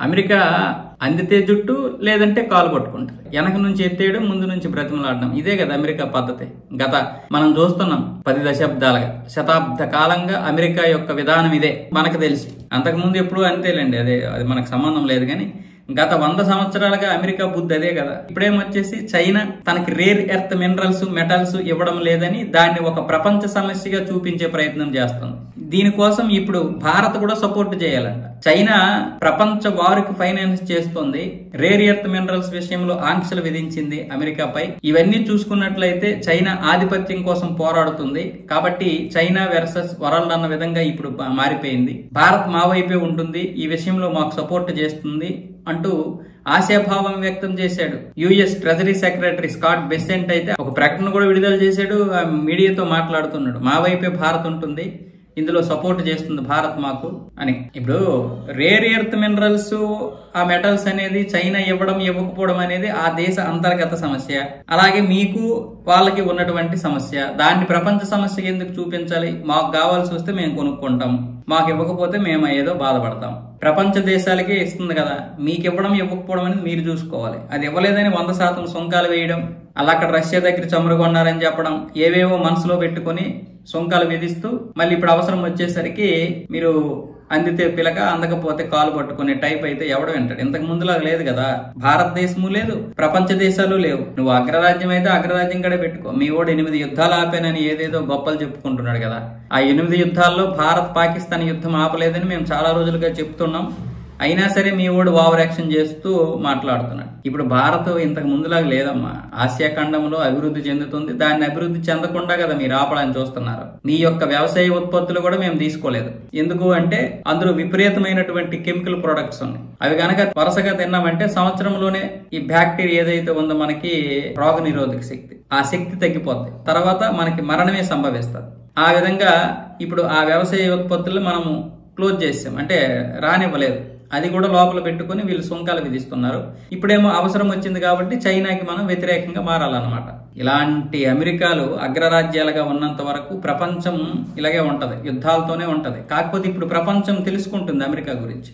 America అందితే జుట్టు లేదంటే కాలు పట్టుకుంటుంది. వెనక నుంచి ఎత్తేయడం, ముందు నుంచి బ్రతిమలాడడం, ఇదే కదా అమెరికా పద్ధతి. మనం చూస్తున్నాం 10 దశాబ్దాలుగా, శతాబ్ద కాలంగా అమెరికా యొక్క విధానం ఇదే మనకు తెలిసి. అంతకుముందు ఎప్పుడు అంతేలేండి, అది మనకు సంబంధం లేదు. కానీ గత 100 సంవత్సరాలుగా అమెరికా బుద్ధి అదే కదా. ఇప్పుడేమొచ్చేసి చైనా తనకి రేర్ ఎర్త్ మినరల్స్, మెటల్స్ ఇవ్వడం లేదని దాన్ని ఒక ప్రపంచ సమస్యగా చూపించే ప్రయత్నం చేస్తుంది. దీనికోసం ఇప్పుడు భారత్ కూడా సపోర్ట్ చేయాలంట. చైనా ప్రపంచ వారికి ఫైనాన్స్ చేస్తుంది, రేర్ ఎర్త్ మినరల్స్ విషయంలో ఆంక్షలు విధించింది అమెరికాపై. ఇవన్నీ చూసుకున్నట్లయితే చైనా ఆధిపత్యం కోసం పోరాడుతుంది. కాబట్టి చైనా వెర్సెస్ వరల్డ్ అన్న విధంగా ఇప్పుడు మారిపోయింది. భారత్ మా వైపే ఉంటుంది, ఈ విషయంలో మాకు సపోర్ట్ చేస్తుంది అంటూ ఆశాభావం వ్యక్తం చేశాడు. US treasury secretary Scott Besant అయితే ఒక ప్రకటన కూడా విడుదల చేశాడు. మీడియాతో మాట్లాడుతున్నాడు, మా వైపే భారత్ ఉంటుంది, ఇందులో సపోర్ట్ చేస్తుంది భారత్ మాకు అని. ఇప్పుడు రేర్ ఎర్త్ మినరల్స్, ఆ మెటల్స్ అనేది చైనా ఇవ్వడం ఇవ్వకపోవడం అనేది ఆ దేశ అంతర్గత సమస్య. అలాగే మీకు వాళ్ళకి ఉన్నటువంటి సమస్య. దాన్ని ప్రపంచ సమస్యకి ఎందుకు చూపించాలి? మాకు కావాల్సి వస్తే మేము కొనుక్కుంటాం, మాకు ఇవ్వకపోతే మేము ఏదో బాధపడతాం. ప్రపంచ దేశాలకే ఇస్తుంది కదా, మీకు ఇవ్వడం ఇవ్వకపోవడం అనేది మీరు చూసుకోవాలి. అది ఇవ్వలేదని 100% సుంకాలు వేయడం, అలా అక్కడ రష్యా దగ్గర చమురు కొన్నారని చెప్పడం, ఏవేవో మనసులో పెట్టుకుని సుంకాలు విధిస్తూ మళ్ళీ ఇప్పుడు అవసరం వచ్చేసరికి మీరు అందితే పిలక, అందకపోతే కాలు పట్టుకునే టైప్ అయితే ఎవడు వింటాడు? ఇంతకు ముందులాగా లేదు కదా. భారతదేశము లేదు, ప్రపంచ దేశాలు లేవు. నువ్వు అగ్రరాజ్యం అయితే అగ్రరాజ్యం కూడా పెట్టుకో. మీ వాడు 8 యుద్ధాలు ఆపానని ఏదేదో గొప్పలు చెప్పుకుంటున్నాడు కదా. ఆ 8 యుద్ధాల్లో భారత్ పాకిస్తాన్ యుద్ధం ఆపలేదని మేము చాలా రోజులుగా చెప్తున్నాం. అయినా సరే మీ వాడు ఓవర్ యాక్షన్ చేస్తూ మాట్లాడుతున్నాడు. ఇప్పుడు భారత్ ఇంతకు ముందులాగా లేదమ్మా. ఆసియా ఖండంలో అభివృద్ధి చెందుతుంది, దాన్ని అభివృద్ధి చెందకుండా కదా మీరు ఆపడానికి చూస్తున్నారు. మీ యొక్క వ్యవసాయ ఉత్పత్తులు కూడా మేము తీసుకోలేదు. ఎందుకు అంటే అందులో విపరీతమైనటువంటి కెమికల్ ప్రొడక్ట్స్ ఉన్నాయి. అవి గనక వరుసగా తిన్నామంటే సంవత్సరంలోనే ఈ బ్యాక్టీరియా ఏదైతే ఉందో మనకి రోగ నిరోధక శక్తి, ఆ శక్తి తగ్గిపోద్ది. తర్వాత మనకి మరణమే సంభవిస్తుంది. ఆ విధంగా ఇప్పుడు ఆ వ్యవసాయ ఉత్పత్తులు మనము క్లోజ్ చేసాం, అంటే రానివ్వలేదు. అది కూడా లోపల పెట్టుకుని వీళ్ళు సుంకాలు విధిస్తున్నారు. ఇప్పుడేమో అవసరం వచ్చింది కాబట్టి చైనాకి మనం వ్యతిరేకంగా మారాలన్నమాట. ఇలాంటి అమెరికాలు అగ్రరాజ్యాలుగా ఉన్నంత వరకు ప్రపంచం ఇలాగే ఉంటది, యుద్ధాలతోనే ఉంటది. కాకపోతే ఇప్పుడు ప్రపంచం తెలుసుకుంటుంది అమెరికా గురించి.